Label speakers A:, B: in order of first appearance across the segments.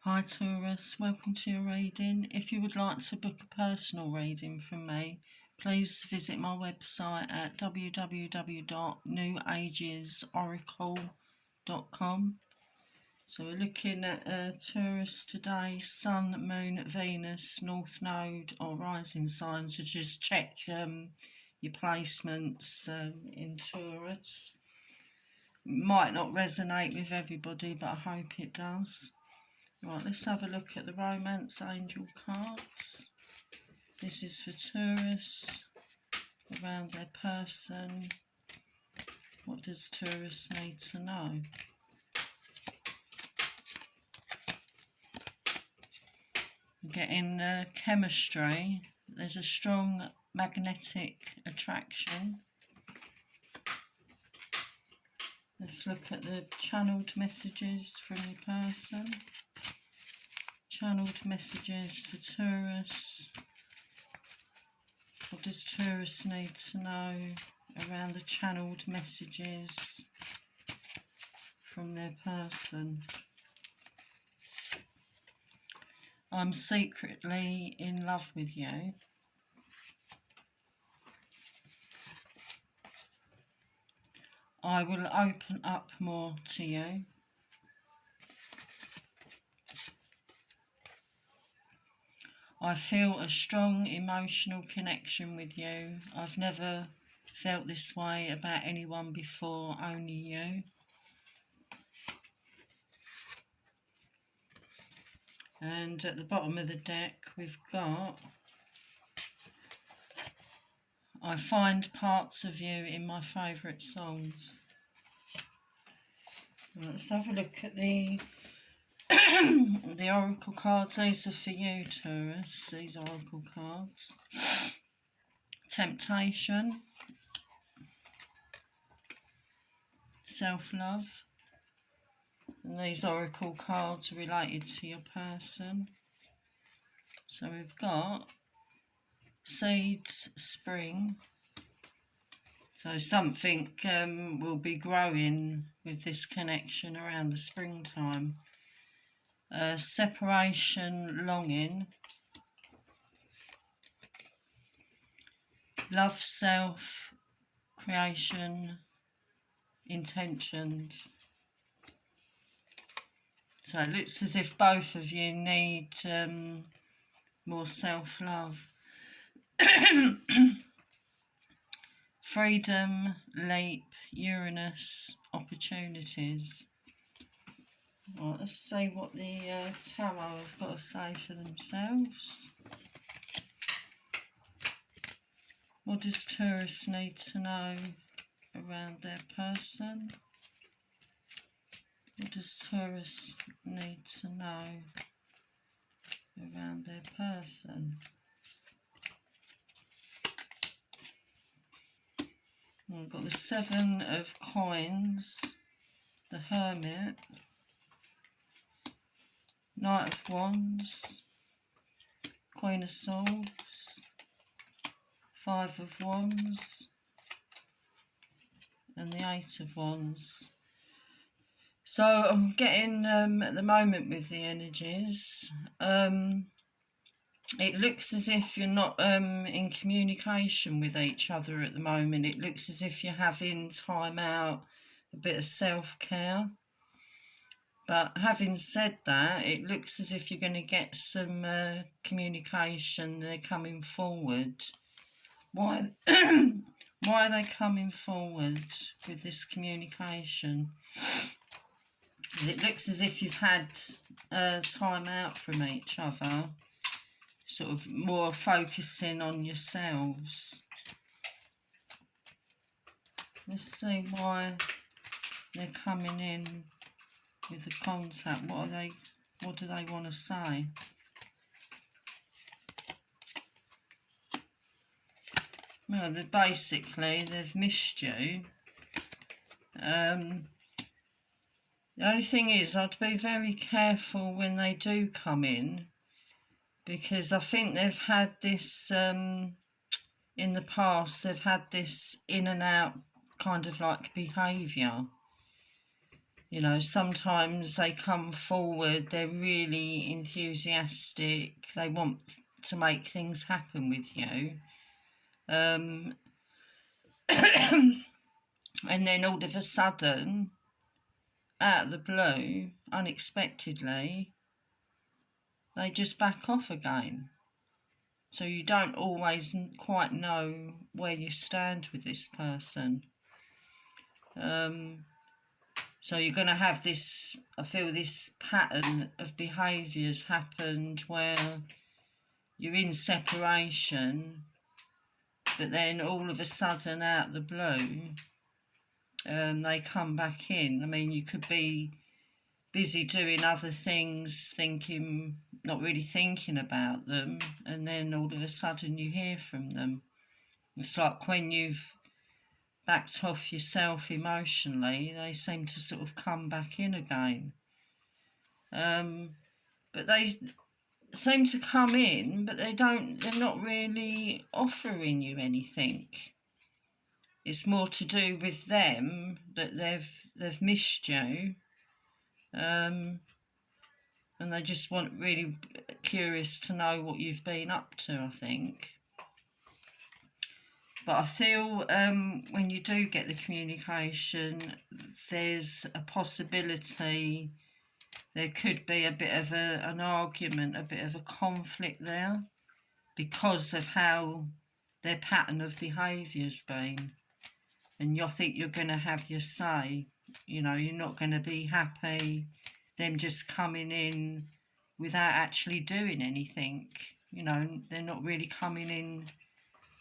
A: Hi Taurus, welcome to your reading. If you would like to book a personal reading from me, please visit my website at www.newagesoracle.com. So we're looking at Taurus today, Sun, Moon, Venus, North Node or rising sign. So just check your placements in Taurus. Might not resonate with everybody, but I hope it does. Right, let's have a look at the Romance Angel cards. This is for Taurus, around their person. What does Taurus need to know? Getting chemistry. There's a strong magnetic attraction. Let's look at the channeled messages from your person. Channeled messages for Taurus. What does Taurus need to know around the channeled messages from their person? I'm secretly in love with you. I will open up more to you. I feel a strong emotional connection with you. I've never felt this way about anyone before, only you. And at the bottom of the deck we've got, I find parts of you in my favourite songs. Let's have a look at the the oracle cards. These are for you, Taurus, these oracle cards. Temptation, self-love, and these oracle cards are related to your person. So we've got seeds, spring, so something will be growing with this connection around the springtime. Separation, longing, love, self, creation, intentions. So it looks as if both of you need more self-love. Freedom, leap, Uranus, opportunities. Right, let's see what the tarot have got to say for themselves. What does Taurus need to know around their person? What does Taurus need to know around their person? We've got the Seven of Coins, the Hermit, Knight of Wands, Queen of Swords, Five of Wands, and the Eight of Wands. So I'm getting at the moment with the energies, it looks as if you're not in communication with each other at the moment. It looks as if you're having time out, a bit of self-care. But having said that, it looks as if you're going to get some communication. They're coming forward. Why are they coming forward with this communication? Because it looks as if you've had time out from each other, sort of more focusing on yourselves. Let's see why they're coming in with the contact. What do they want to say? Well, they've missed you. The only thing is, I'd be very careful when they do come in, because I think they've had this in the past. They've had this in and out kind of like behaviour. You know, sometimes they come forward, they're really enthusiastic, they want to make things happen with you. And then all of a sudden, out of the blue, unexpectedly, they just back off again. So you don't always quite know where you stand with this person. So you're going to have this, I feel this pattern of behaviours happened where you're in separation, but then all of a sudden out of the blue, they come back in. I mean, you could be busy doing other things, not really thinking about them, and then all of a sudden you hear from them. It's like when you've backed off yourself emotionally, they seem to sort of come back in again. But they seem to come in, but they're not really offering you anything. It's more to do with them, that they've missed you, and they just really curious to know what you've been up to, I think. But I feel when you do get the communication, there's a possibility there could be a bit of an argument, a bit of a conflict there, because of how their pattern of behaviour's been. And I think you're going to have your say. You know, you're not going to be happy them just coming in without actually doing anything. You know, they're not really coming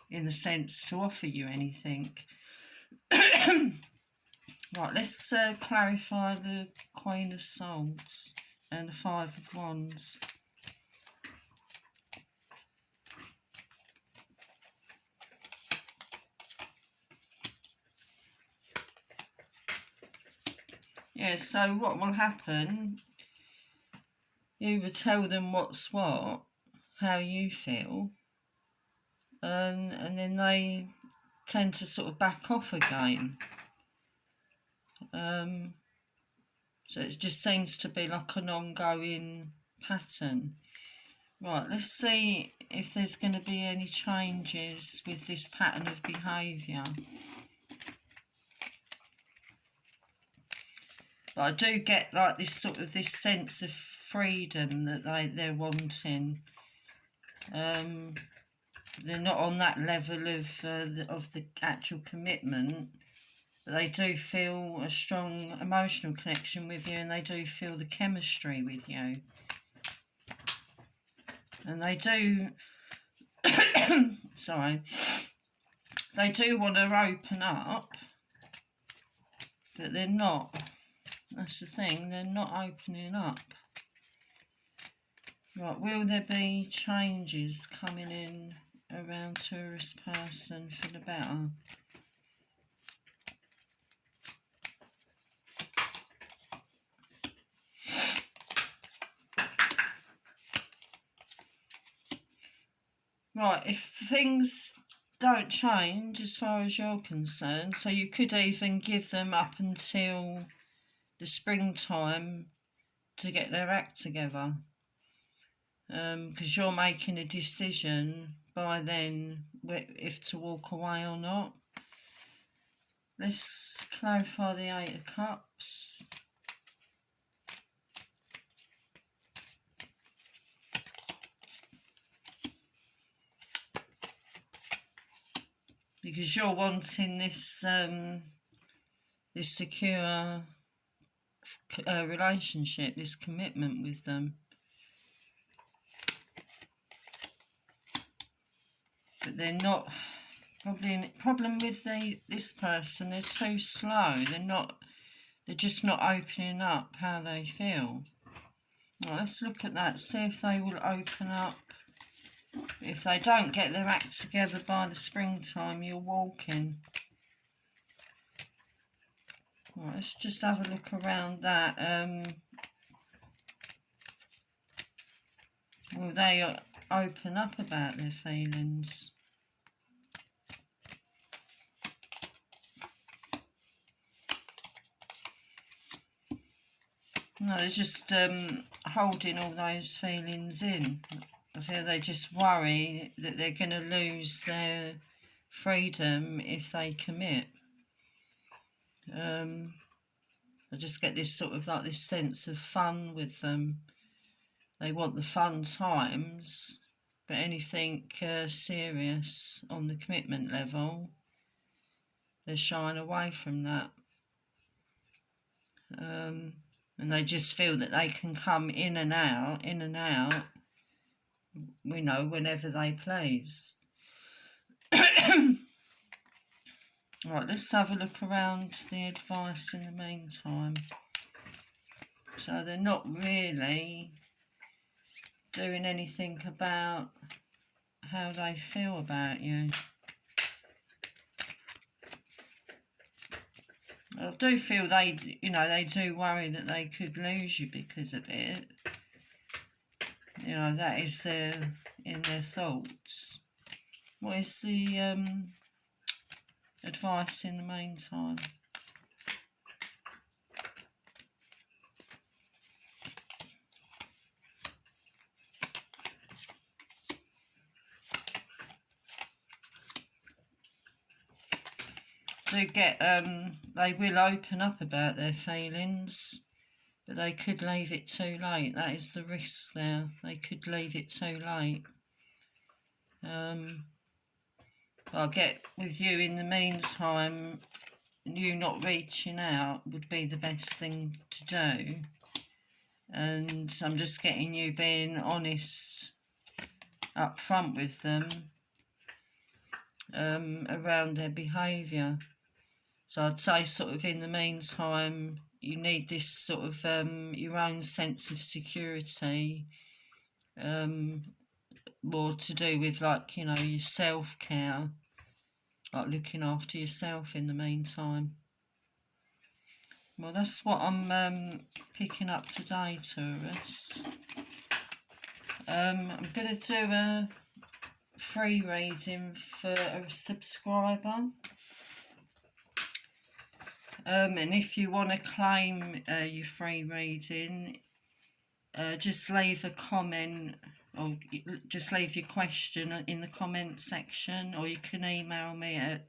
A: in the sense to offer you anything. Right, let's clarify the Queen of Swords and the Five of Wands. Yeah, so what will happen, you would tell them what's what, how you feel, and then they tend to sort of back off again. So it just seems to be like an ongoing pattern. Right, let's see if there's going to be any changes with this pattern of behaviour. But I do get like this sense of freedom that they're wanting. They're not on that level of the actual commitment, but they do feel a strong emotional connection with you, and they do feel the chemistry with you. And they do, sorry, they do want to open up, but they're not. That's the thing, they're not opening up. Right, will there be changes coming in around Taurus person for the better? Right, if things don't change as far as you're concerned, so you could even give them up until the springtime to get their act together, because you're making a decision by then if to walk away or not. Let's clarify the Eight of Cups. Because you're wanting this this secure relationship, this commitment with them. But they're not, problem with this person, they're too slow. They're just not opening up how they feel. Well, let's look at that, see if they will open up. If they don't get their act together by the springtime, you're walking. Right, let's just have a look around that. Will they open up about their feelings? No, they're just holding all those feelings in. I feel they just worry that they're going to lose their freedom if they commit. I just get this sort of like this sense of fun with them. They want the fun times, but anything serious on the commitment level, they're shying away from that. And they just feel that they can come in and out, whenever they please. Right, let's have a look around the advice in the meantime. So they're not really doing anything about how they feel about you. I do feel they do worry that they could lose you because of it. That is in their thoughts. What is the advice in the meantime? They will open up about their feelings, but they could leave it too late. That is the risk there. They could leave it too late. I'll get with you in the meantime. You not reaching out would be the best thing to do, and I'm just getting you being honest up front with them around their behaviour. So I'd say sort of in the meantime you need this sort of your own sense of security, more to do with your self-care, like looking after yourself in the meantime. Well, that's what I'm picking up today, Taurus. I'm going to do a free reading for a subscriber. And if you want to claim your free reading, just leave a comment, or just leave your question in the comment section, or you can email me at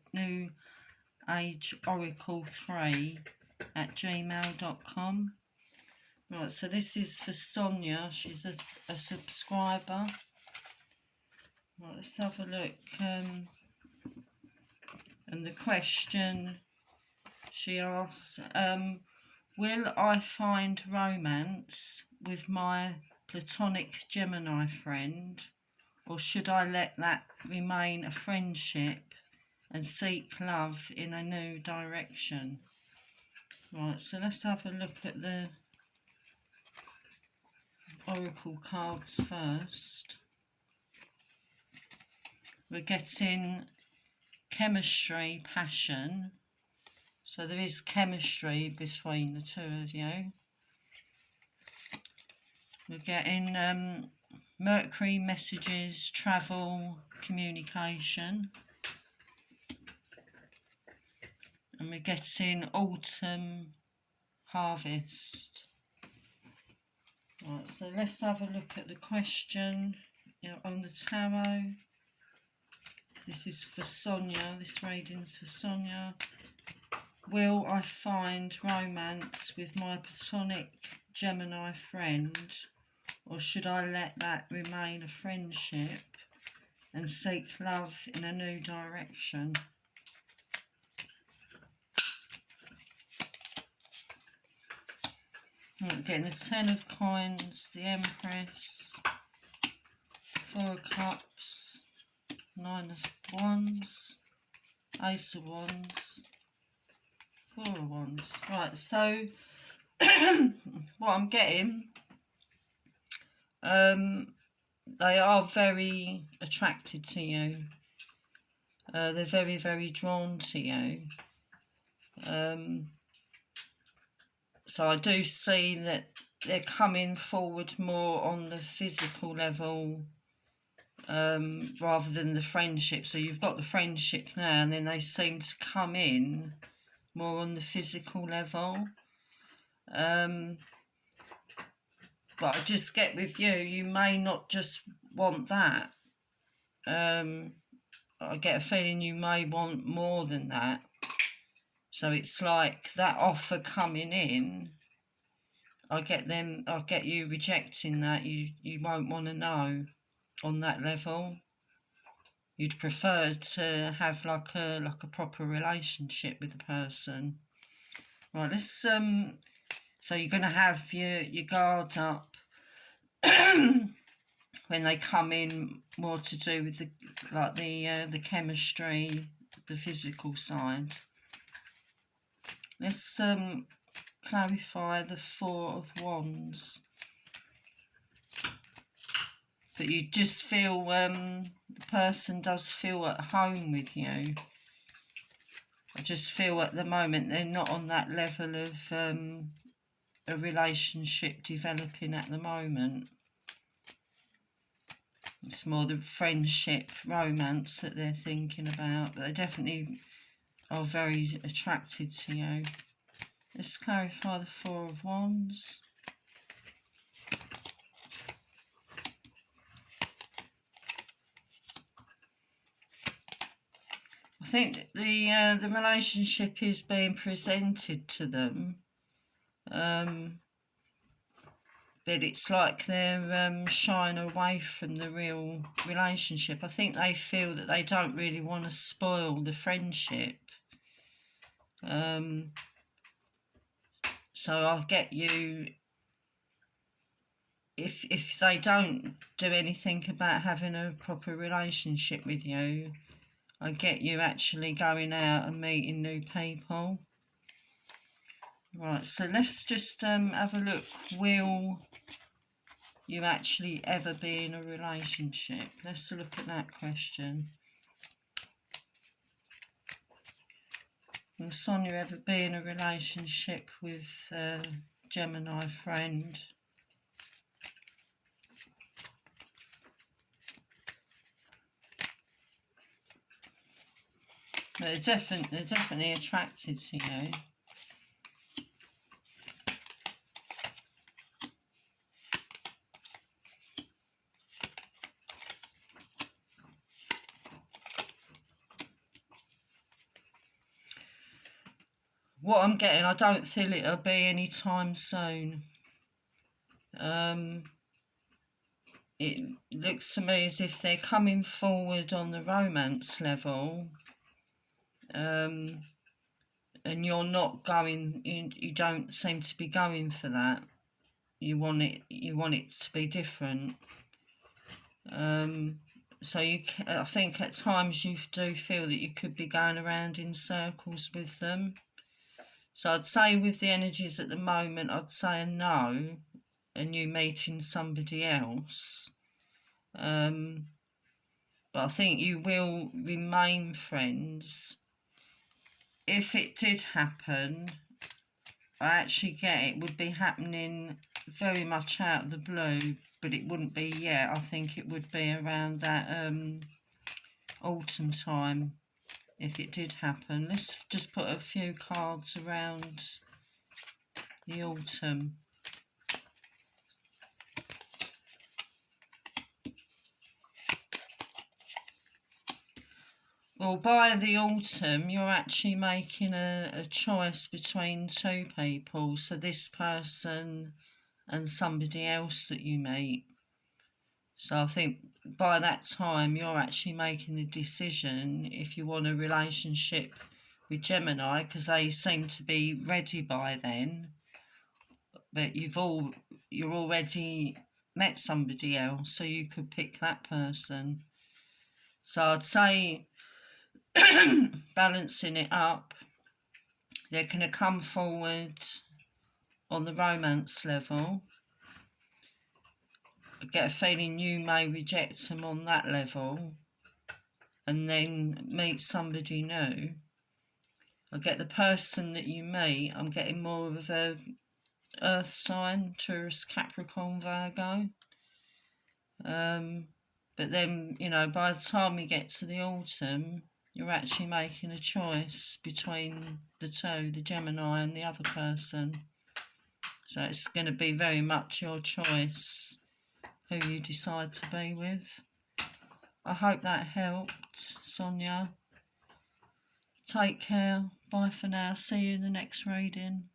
A: newageoracle3@gmail.com. Right, so this is for Sonia. She's a subscriber. Right, let's have a look. And the question she asks, will I find romance with my platonic Gemini friend, or should I let that remain a friendship and seek love in a new direction? Right, so let's have a look at the oracle cards first. We're getting chemistry, passion. So there is chemistry between the two of you. We're getting Mercury, messages, travel, communication. And we're getting autumn, harvest. Right, so let's have a look at the question on the tarot. This is for Sonia. This reading's for Sonia. Will I find romance with my platonic Gemini friend, or should I let that remain a friendship and seek love in a new direction? I'm getting the Ten of Coins, the Empress, Four of Cups, Nine of Wands, Ace of Wands, Four of Wands. Right, so what I'm getting, they are very attracted to you. They're very, very drawn to you. So I do see that they're coming forward more on the physical level rather than the friendship. So you've got the friendship now, and then they seem to come in more on the physical level. But I just get with you, you may not just want that. I get a feeling you may want more than that. So it's like that offer coming in, I get you rejecting that. You won't want to know on that level. You'd prefer to have like a proper relationship with the person. Right, let's so you're gonna have your guard up when they come in, more to do with the chemistry, the physical side. Let's clarify the Four of Wands. That you just feel the person does feel at home with you. I just feel at the moment they're not on that level of a relationship developing at the moment. It's more the friendship, romance that they're thinking about, but they definitely are very attracted to you. Let's clarify the Four of Wands. I think the relationship is being presented to them, but it's like they're shying away from the real relationship. I think they feel that they don't really want to spoil the friendship. So I'll get you, if they don't do anything about having a proper relationship with you, I get you actually going out and meeting new people. Right, so let's just have a look. Will you actually ever be in a relationship? Let's look at that question. Will Sonia ever be in a relationship with a Gemini friend? They're definitely attracted to you. What I'm getting, I don't feel it'll be any time soon. It looks to me as if they're coming forward on the romance level, and you're not going. You don't seem to be going for that. You want it to be different. So I think at times you do feel that you could be going around in circles with them. So I'd say with the energies at the moment, I'd say a no, and you meeting somebody else. But I think you will remain friends. If it did happen, I actually get it would be happening very much out of the blue, but it wouldn't be yet. I think it would be around that autumn time if it did happen. Let's just put a few cards around the autumn. Well, by the autumn, you're actually making a choice between two people. So this person and somebody else that you meet. So I think by that time, you're actually making the decision if you want a relationship with Gemini, because they seem to be ready by then. But you're already met somebody else, so you could pick that person. So I'd say balancing it up, they're going to come forward on the romance level. I get a feeling you may reject them on that level and then meet somebody new. I get the person that you meet, I'm getting more of a earth sign, Taurus, Capricorn, Virgo. But then, by the time we get to the autumn, you're actually making a choice between the two, the Gemini and the other person. So it's going to be very much your choice who you decide to be with. I hope that helped, Sonia. Take care. Bye for now. See you in the next reading.